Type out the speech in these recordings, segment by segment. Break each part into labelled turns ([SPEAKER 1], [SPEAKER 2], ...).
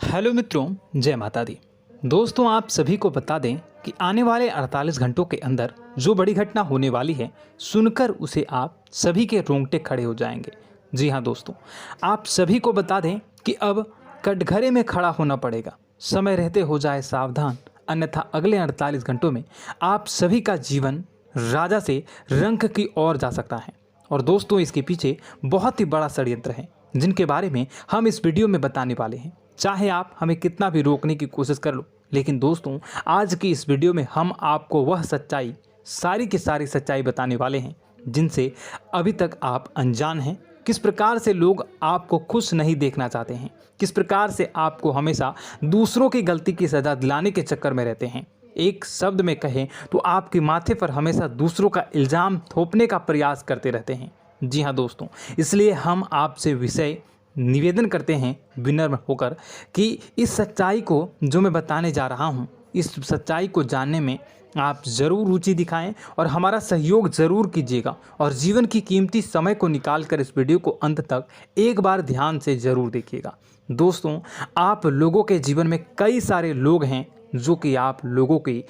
[SPEAKER 1] Hello मित्रों, जय माता दी। दोस्तों, आप सभी को बता दें कि आने वाले 48 घंटों के अंदर जो बड़ी घटना होने वाली है, सुनकर उसे आप सभी के रोंगटे खड़े हो जाएंगे। जी हाँ दोस्तों, आप सभी को बता दें कि अब कटघरे में खड़ा होना पड़ेगा। समय रहते हो जाए सावधान, अन्यथा अगले 48 घंटों में आप सभी का जीवन राजा से रंक की ओर जा सकता है। और दोस्तों, इसके पीछे बहुत ही बड़ा षड्यंत्र है, जिनके बारे में हम इस वीडियो में बताने वाले हैं। चाहे आप हमें कितना भी रोकने की कोशिश कर लो, लेकिन दोस्तों, आज की इस वीडियो में हम आपको वह सच्चाई, सारी की सारी सच्चाई बताने वाले हैं जिनसे अभी तक आप अनजान हैं। किस प्रकार से लोग आपको खुश नहीं देखना चाहते हैं, किस प्रकार से आपको हमेशा दूसरों की गलती की सज़ा दिलाने के चक्कर में रहते हैं। एक शब्द में कहें तो आपके माथे पर हमेशा दूसरों का इल्ज़ाम थोपने का प्रयास करते रहते हैं। जी हाँ दोस्तों, इसलिए हम आपसे विषय निवेदन करते हैं विनम्र होकर कि इस सच्चाई को जो मैं बताने जा रहा हूँ, इस सच्चाई को जानने में आप ज़रूर रुचि दिखाएं और हमारा सहयोग ज़रूर कीजिएगा। और जीवन की कीमती समय को निकाल कर इस वीडियो को अंत तक एक बार ध्यान से ज़रूर देखिएगा। दोस्तों, आप लोगों के जीवन में कई सारे लोग हैं जो कि आप लोगों की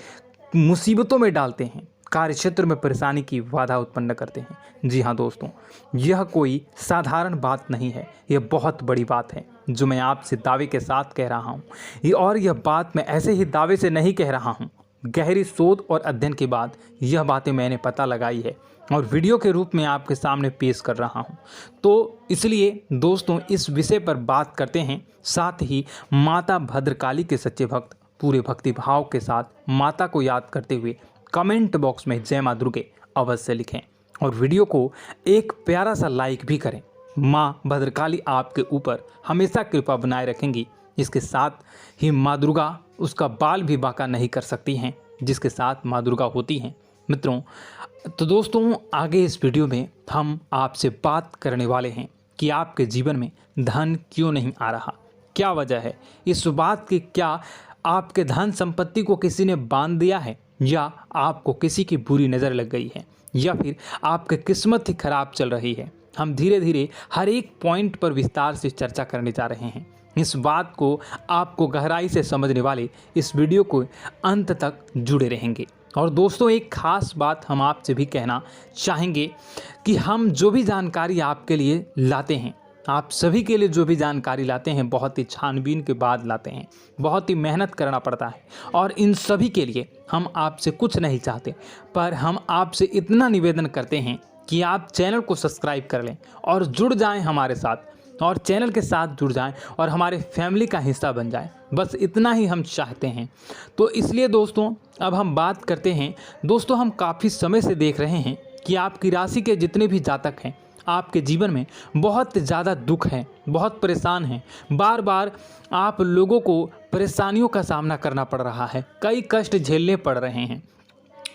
[SPEAKER 1] मुसीबतों में डालते हैं, कार्य क्षेत्र में परेशानी की बाधा उत्पन्न करते हैं। जी हाँ दोस्तों, यह कोई साधारण बात नहीं है, यह बहुत बड़ी बात है जो मैं आपसे दावे के साथ कह रहा हूँ। और यह बात मैं ऐसे ही दावे से नहीं कह रहा हूँ, गहरी शोध और अध्ययन के बाद यह बातें मैंने पता लगाई है और वीडियो के रूप में आपके सामने पेश कर रहा हूँ। तो इसलिए दोस्तों, इस विषय पर बात करते हैं। साथ ही माता भद्रकाली के सच्चे भक्त पूरे भक्ति भाव के साथ माता को याद करते हुए कमेंट बॉक्स में जय मां दुर्गे अवश्य लिखें और वीडियो को एक प्यारा सा लाइक भी करें। माँ भद्रकाली आपके ऊपर हमेशा कृपा बनाए रखेंगी। इसके साथ ही माँ दुर्गा उसका बाल भी बांका नहीं कर सकती हैं, जिसके साथ माँ दुर्गा होती हैं। मित्रों, तो दोस्तों, आगे इस वीडियो में हम आपसे बात करने वाले हैं कि आपके जीवन में धन क्यों नहीं आ रहा, क्या वजह है इस बात की। क्या आपके धन संपत्ति को किसी ने बांध दिया है, या आपको किसी की बुरी नज़र लग गई है, या फिर आपकी किस्मत ही खराब चल रही है। हम धीरे धीरे हर एक पॉइंट पर विस्तार से चर्चा करने जा रहे हैं। इस बात को आपको गहराई से समझने वाले इस वीडियो को अंत तक जुड़े रहेंगे। और दोस्तों, एक खास बात हम आपसे भी कहना चाहेंगे कि हम जो भी जानकारी आपके लिए लाते हैं, आप सभी के लिए जो भी जानकारी लाते हैं, बहुत ही छानबीन के बाद लाते हैं, बहुत ही मेहनत करना पड़ता है। और इन सभी के लिए हम आपसे कुछ नहीं चाहते, पर हम आपसे इतना निवेदन करते हैं कि आप चैनल को सब्सक्राइब कर लें और जुड़ जाएं हमारे साथ, और चैनल के साथ जुड़ जाएं और हमारे फैमिली का हिस्सा बन जाएं। बस इतना ही हम चाहते हैं। तो इसलिए दोस्तों, अब हम बात करते हैं। दोस्तों, हम काफ़ी समय से देख रहे हैं कि आपकी राशि के जितने भी जातक हैं, आपके जीवन में बहुत ज़्यादा दुख है, बहुत परेशान हैं। बार बार आप लोगों को परेशानियों का सामना करना पड़ रहा है, कई कष्ट झेलने पड़ रहे हैं।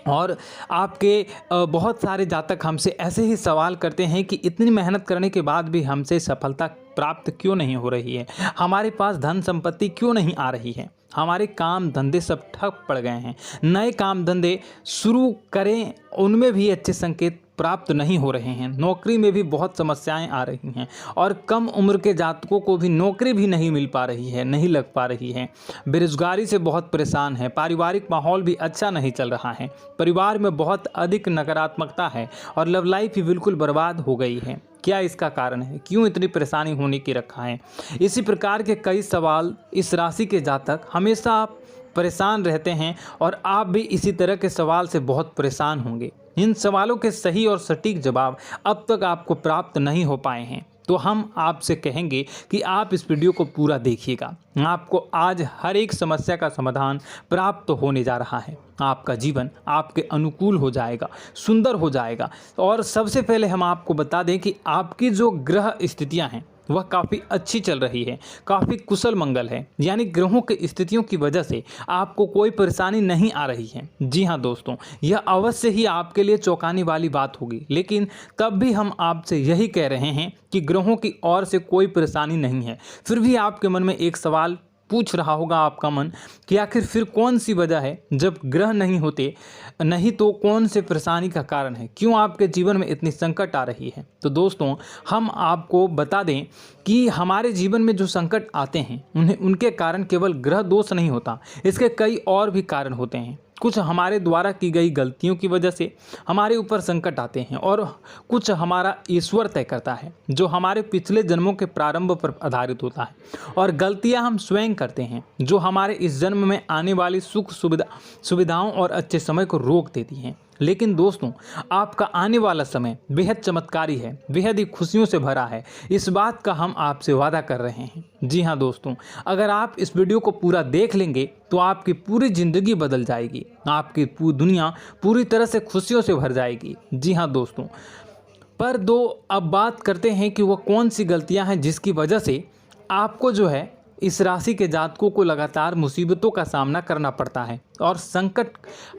[SPEAKER 1] और आपके बहुत सारे जातक हमसे ऐसे ही सवाल करते हैं कि इतनी मेहनत करने के बाद भी हमसे सफलता प्राप्त क्यों नहीं हो रही है, हमारे पास धन संपत्ति क्यों नहीं आ रही है, हमारे काम धंधे सब ठप पड़ गए हैं, नए काम धंधे शुरू करें उनमें भी अच्छे संकेत प्राप्त नहीं हो रहे हैं, नौकरी में भी बहुत समस्याएं आ रही हैं, और कम उम्र के जातकों को भी नौकरी भी नहीं मिल पा रही है, नहीं लग पा रही है, बेरोजगारी से बहुत परेशान है, पारिवारिक माहौल भी अच्छा नहीं चल रहा है, परिवार में बहुत अधिक नकारात्मकता है और लव लाइफ भी बिल्कुल बर्बाद हो गई है। क्या इसका कारण है, क्यों इतनी परेशानी होने की रखा है? इसी प्रकार के कई सवाल इस राशि के जातक हमेशा परेशान रहते हैं, और आप भी इसी तरह के सवाल से बहुत परेशान होंगे। इन सवालों के सही और सटीक जवाब अब तक आपको प्राप्त नहीं हो पाए हैं, तो हम आपसे कहेंगे कि आप इस वीडियो को पूरा देखिएगा। आपको आज हर एक समस्या का समाधान प्राप्त होने जा रहा है। आपका जीवन आपके अनुकूल हो जाएगा, सुंदर हो जाएगा। और सबसे पहले हम आपको बता दें कि आपकी जो ग्रह स्थितियां हैं वह काफ़ी अच्छी चल रही है, काफ़ी कुशल मंगल है, यानी ग्रहों की स्थितियों की वजह से आपको कोई परेशानी नहीं आ रही है। जी हाँ दोस्तों, यह अवश्य ही आपके लिए चौंकाने वाली बात होगी, लेकिन तब भी हम आपसे यही कह रहे हैं कि ग्रहों की ओर से कोई परेशानी नहीं है। फिर भी आपके मन में एक सवाल पूछ रहा होगा आपका मन कि आखिर फिर कौन सी वजह है, जब ग्रह नहीं होते नहीं तो कौन से परेशानी का कारण है, क्यों आपके जीवन में इतनी संकट आ रही है। तो दोस्तों हम आपको बता दें कि हमारे जीवन में जो संकट आते हैं उनके कारण केवल ग्रह दोष नहीं होता, इसके कई और भी कारण होते हैं। कुछ हमारे द्वारा की गई गलतियों की वजह से हमारे ऊपर संकट आते हैं और कुछ हमारा ईश्वर तय करता है, जो हमारे पिछले जन्मों के प्रारंभ पर आधारित होता है। और गलतियां हम स्वयं करते हैं, जो हमारे इस जन्म में आने वाली सुख सुविधाओं और अच्छे समय को रोक देती हैं। लेकिन दोस्तों आपका आने वाला समय बेहद चमत्कारी है, बेहद ही खुशियों से भरा है, इस बात का हम आपसे वादा कर रहे हैं। जी हाँ दोस्तों, अगर आप इस वीडियो को पूरा देख लेंगे तो आपकी पूरी ज़िंदगी बदल जाएगी, आपकी पूरी दुनिया पूरी तरह से खुशियों से भर जाएगी। जी हाँ दोस्तों, पर अब बात करते हैं कि वह कौन सी गलतियां हैं जिसकी वजह से आपको जो है इस राशि के जातकों को लगातार मुसीबतों का सामना करना पड़ता है और संकट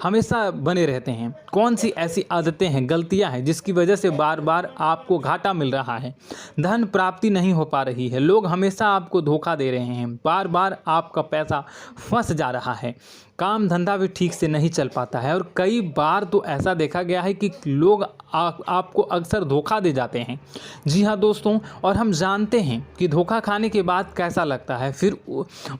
[SPEAKER 1] हमेशा बने रहते हैं। कौन सी ऐसी आदतें हैं, गलतियां हैं जिसकी वजह से बार बार आपको घाटा मिल रहा है, धन प्राप्ति नहीं हो पा रही है, लोग हमेशा आपको धोखा दे रहे हैं, बार बार आपका पैसा फंस जा रहा है, काम धंधा भी ठीक से नहीं चल पाता है और कई बार तो ऐसा देखा गया है कि लोग आपको अक्सर धोखा दे जाते हैं। जी हाँ दोस्तों, और हम जानते हैं कि धोखा खाने के बाद कैसा लगता है, फिर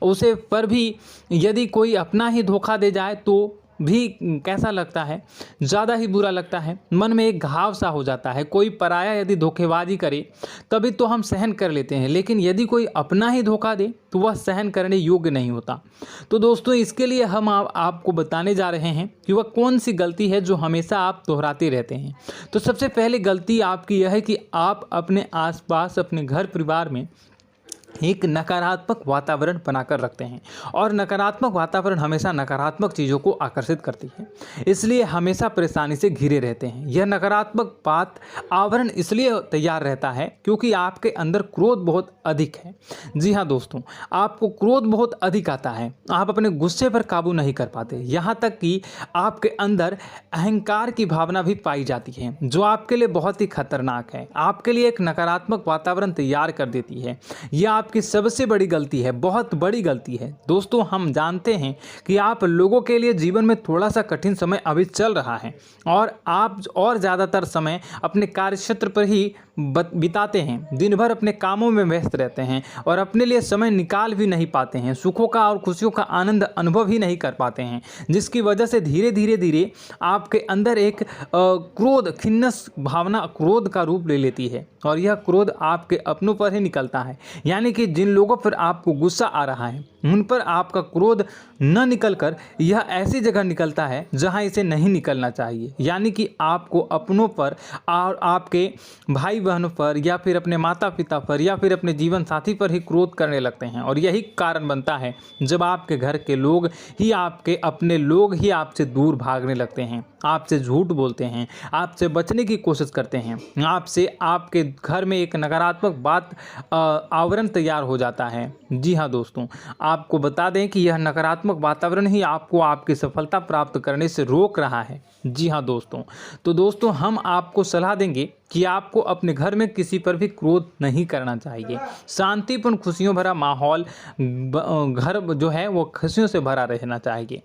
[SPEAKER 1] उसे पर भी यदि कोई अपना ही धोखा दे जाए तो भी कैसा लगता है, ज़्यादा ही बुरा लगता है, मन में एक घाव सा हो जाता है। कोई पराया यदि धोखेबाजी करे तभी तो हम सहन कर लेते हैं, लेकिन यदि कोई अपना ही धोखा दे तो वह सहन करने योग्य नहीं होता। तो दोस्तों इसके लिए हम आपको बताने जा रहे हैं कि वह कौन सी गलती है जो हमेशा आप दोहराते रहते हैं। तो सबसे पहले गलती आपकी यह है कि आप अपने आसपास, अपने घर परिवार में एक नकारात्मक वातावरण बनाकर रखते हैं और नकारात्मक वातावरण हमेशा नकारात्मक चीज़ों को आकर्षित करती है, इसलिए हमेशा परेशानी से घिरे रहते हैं। यह नकारात्मक आवरण इसलिए तैयार रहता है क्योंकि आपके अंदर क्रोध बहुत अधिक है। जी हाँ दोस्तों, आपको क्रोध बहुत अधिक आता है, आप अपने गुस्से पर काबू नहीं कर पाते, यहाँ तक कि आपके अंदर अहंकार की भावना भी पाई जाती है, जो आपके लिए बहुत ही खतरनाक है, आपके लिए एक नकारात्मक वातावरण तैयार कर देती है। यह आपकी सबसे बड़ी गलती है, बहुत बड़ी गलती है। दोस्तों हम जानते हैं कि आप लोगों के लिए जीवन में थोड़ा सा कठिन समय अभी चल रहा है और आप और ज़्यादातर समय अपने कार्यक्षेत्र पर ही बिताते हैं, दिन भर अपने कामों में व्यस्त रहते हैं और अपने लिए समय निकाल भी नहीं पाते हैं, सुखों का और खुशियों का आनंद अनुभव ही नहीं कर पाते हैं, जिसकी वजह से धीरे धीरे आपके अंदर एक क्रोध, खिन्नस भावना क्रोध का रूप ले लेती है और यह क्रोध आपके अपनों पर ही निकलता है। यानी कि जिन लोगों पर आपको गुस्सा आ रहा है उन पर आपका क्रोध न निकलकर यह ऐसी जगह निकलता है जहां इसे नहीं निकलना चाहिए। यानी कि आपको अपनों पर और आपके भाई बहनों पर या फिर अपने माता पिता पर या फिर अपने जीवन साथी पर ही क्रोध करने लगते हैं और यही कारण बनता है जब आपके घर के लोग ही, आपके अपने लोग ही आपसे दूर भागने लगते हैं, आपसे झूठ बोलते हैं, आपसे बचने की कोशिश करते हैं, आपसे आपके घर में एक नकारात्मक आवरण तैयार हो जाता है। जी हाँ दोस्तों, आपको बता दें कि यह नकारात्मक वातावरण ही आपको आपकी सफलता प्राप्त करने से रोक रहा है। जी हाँ दोस्तों, तो दोस्तों हम आपको सलाह देंगे कि आपको अपने घर में किसी पर भी क्रोध नहीं करना चाहिए। शांतिपूर्ण खुशियों भरा माहौल, घर जो है वो खुशियों से भरा रहना चाहिए।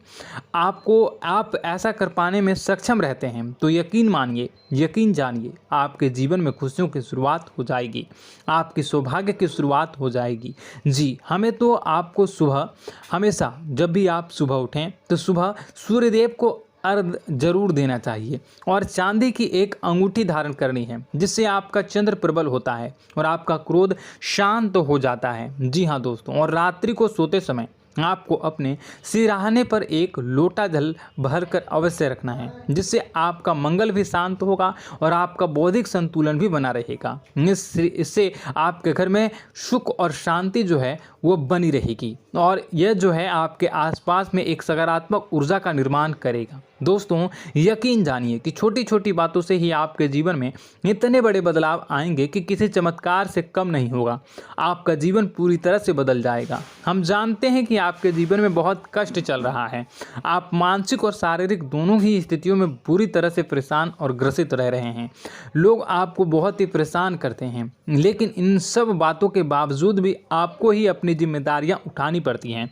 [SPEAKER 1] आप ऐसा कर पाने में सक्षम रहते हैं तो यकीन मानिए, यकीन जानिए, आपके जीवन में खुशियों की शुरुआत हो जाएगी, आपकी सौभाग्य की शुरुआत हो जाएगी। जी, हमें तो आपको सुबह, हमेशा जब भी आप सुबह उठें तो सुबह सूर्यदेव को अर्घ जरूर देना चाहिए और चांदी की एक अंगूठी धारण करनी है, जिससे आपका चंद्र प्रबल होता है और आपका क्रोध शांत हो जाता है। जी हाँ दोस्तों, और रात्रि को सोते समय आपको अपने सिरहाने पर एक लोटा जल भरकर अवश्य रखना है, जिससे आपका मंगल भी शांत होगा और आपका बौद्धिक संतुलन भी बना रहेगा। इससे आपके घर में सुख और शांति जो है वो बनी रहेगी और यह जो है आपके आसपास में एक सकारात्मक ऊर्जा का निर्माण करेगा। दोस्तों यकीन जानिए कि छोटी छोटी बातों से ही आपके जीवन में इतने बड़े बदलाव आएंगे कि किसी चमत्कार से कम नहीं होगा, आपका जीवन पूरी तरह से बदल जाएगा। हम जानते हैं कि आपके जीवन में बहुत कष्ट चल रहा है। आप मानसिक और शारीरिक दोनों ही स्थितियों में बुरी तरह से परेशान और ग्रसित रह रहे हैं। लोग आपको बहुत ही परेशान करते हैं, लेकिन इन सब बातों के बावजूद भी आपको ही अपनी जिम्मेदारियां उठानी पड़ती हैं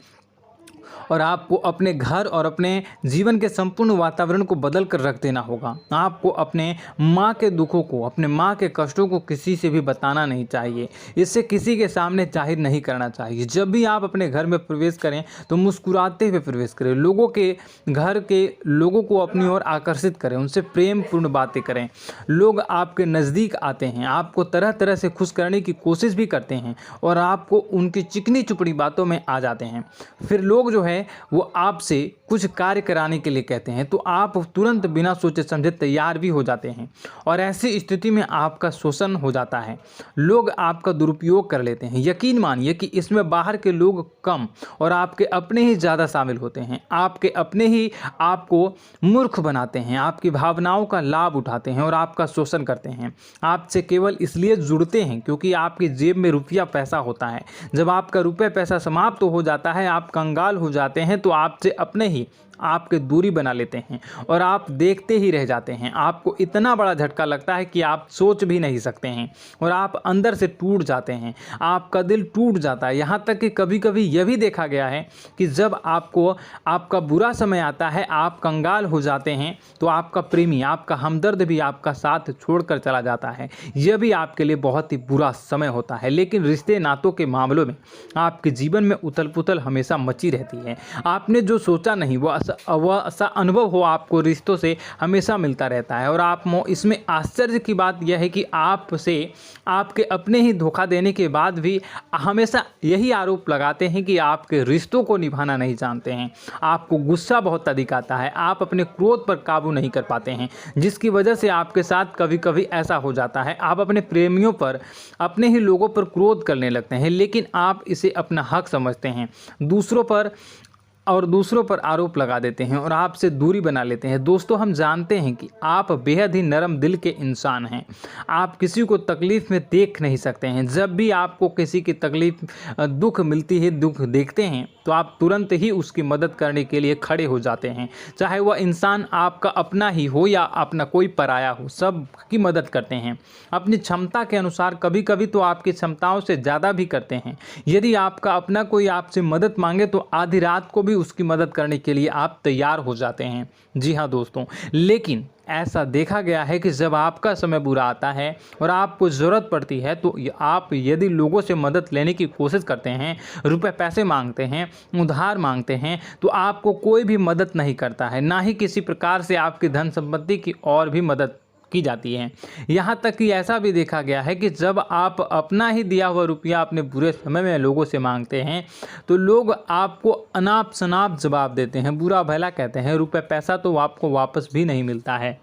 [SPEAKER 1] और आपको अपने घर और अपने जीवन के संपूर्ण वातावरण को बदल कर रख देना होगा। आपको अपने माँ के दुखों को, अपने माँ के कष्टों को किसी से भी बताना नहीं चाहिए। इससे किसी के सामने जाहिर नहीं करना चाहिए। जब भी आप अपने घर में प्रवेश करें तो मुस्कुराते हुए प्रवेश करें। लोगों के घर के लोगों को अपनी ओर आकर्षित करें, उनसे प्रेमपूर्ण बातें करें। लोग आपके नज़दीक आते हैं, आपको तरह तरह से खुश करने की कोशिश भी करते हैं और आपको उनकी चिकनी चुपड़ी बातों में आ जाते हैं। फिर लोग जो है वो आपसे कुछ कार्य कराने के लिए कहते हैं तो आप तुरंत बिना सोचे समझे तैयार भी हो जाते हैं और ऐसी स्थिति में आपका शोषण हो जाता है। लोग आपका दुरुपयोग कर लेते हैं। यकीन मानिए कि इसमें बाहर के लोग कम और आपके अपने ही ज़्यादा शामिल होते हैं। आपके अपने ही आपको मूर्ख बनाते हैं, आपकी भावनाओं का लाभ उठाते हैं और आपका शोषण करते हैं। आपसे केवल इसलिए जुड़ते हैं क्योंकि आपकी जेब में रुपया पैसा होता है। जब आपका रुपया पैसा समाप्त हो जाता है, आप कंगाल हो जाते हैं तो आपसे अपने ही आपके दूरी बना लेते हैं और आप देखते ही रह जाते हैं। आपको इतना बड़ा झटका लगता है कि आप सोच भी नहीं सकते हैं और आप अंदर से टूट जाते हैं। आपका दिल टूट जाता है। यहाँ तक कि कभी कभी यह भी देखा गया है कि जब आपको आपका बुरा समय आता है, आप कंगाल हो जाते हैं तो आपका प्रेमी, आपका हमदर्द भी आपका साथ छोड़कर चला जाता है। यह भी आपके लिए बहुत ही बुरा समय होता है। लेकिन रिश्ते नातों के मामलों में आपके जीवन में उथल पुथल हमेशा मची रहती है। आपने जो सोचा नहीं वो ऐसा अनुभव हो आपको रिश्तों से हमेशा मिलता रहता है। और आप इसमें आश्चर्य की बात यह है कि आपसे आपके अपने ही धोखा देने के बाद भी हमेशा यही आरोप लगाते हैं कि आपके रिश्तों को निभाना नहीं जानते हैं। आपको गुस्सा बहुत अधिक आता है, आप अपने क्रोध पर काबू नहीं कर पाते हैं, जिसकी वजह से आपके साथ कभी कभी ऐसा हो जाता है आप अपने प्रेमियों पर, अपने ही लोगों पर क्रोध करने लगते हैं। लेकिन आप इसे अपना हक समझते हैं, दूसरों पर आरोप लगा देते हैं और आपसे दूरी बना लेते हैं। दोस्तों, हम जानते हैं कि आप बेहद ही नरम दिल के इंसान हैं। आप किसी को तकलीफ़ में देख नहीं सकते हैं। जब भी आपको किसी की तकलीफ़, दुख मिलती है, दुख देखते हैं तो आप तुरंत ही उसकी मदद करने के लिए खड़े हो जाते हैं। चाहे वह इंसान आपका अपना ही हो या अपना कोई पराया हो, सब की मदद करते हैं अपनी क्षमता के अनुसार। कभी कभी तो आपकी क्षमताओं से ज़्यादा भी करते हैं। यदि आपका अपना कोई आपसे मदद मांगे तो आधी रात को भी उसकी मदद करने के लिए आप तैयार हो जाते हैं। जी हाँ दोस्तों, लेकिन ऐसा देखा गया है कि जब आपका समय बुरा आता है और आपको ज़रूरत पड़ती है तो आप यदि लोगों से मदद लेने की कोशिश करते हैं, रुपए पैसे मांगते हैं, उधार मांगते हैं, तो आपको कोई भी मदद नहीं करता है। ना ही किसी प्रकार से आपकी धन संपत्ति की और भी मदद की जाती है। यहाँ तक कि ऐसा भी देखा गया है कि जब आप अपना ही दिया हुआ रुपया अपने बुरे समय में लोगों से मांगते हैं तो लोग आपको अनाप शनाप जवाब देते हैं, बुरा भला कहते हैं। रुपये पैसा तो आपको वापस भी नहीं मिलता है।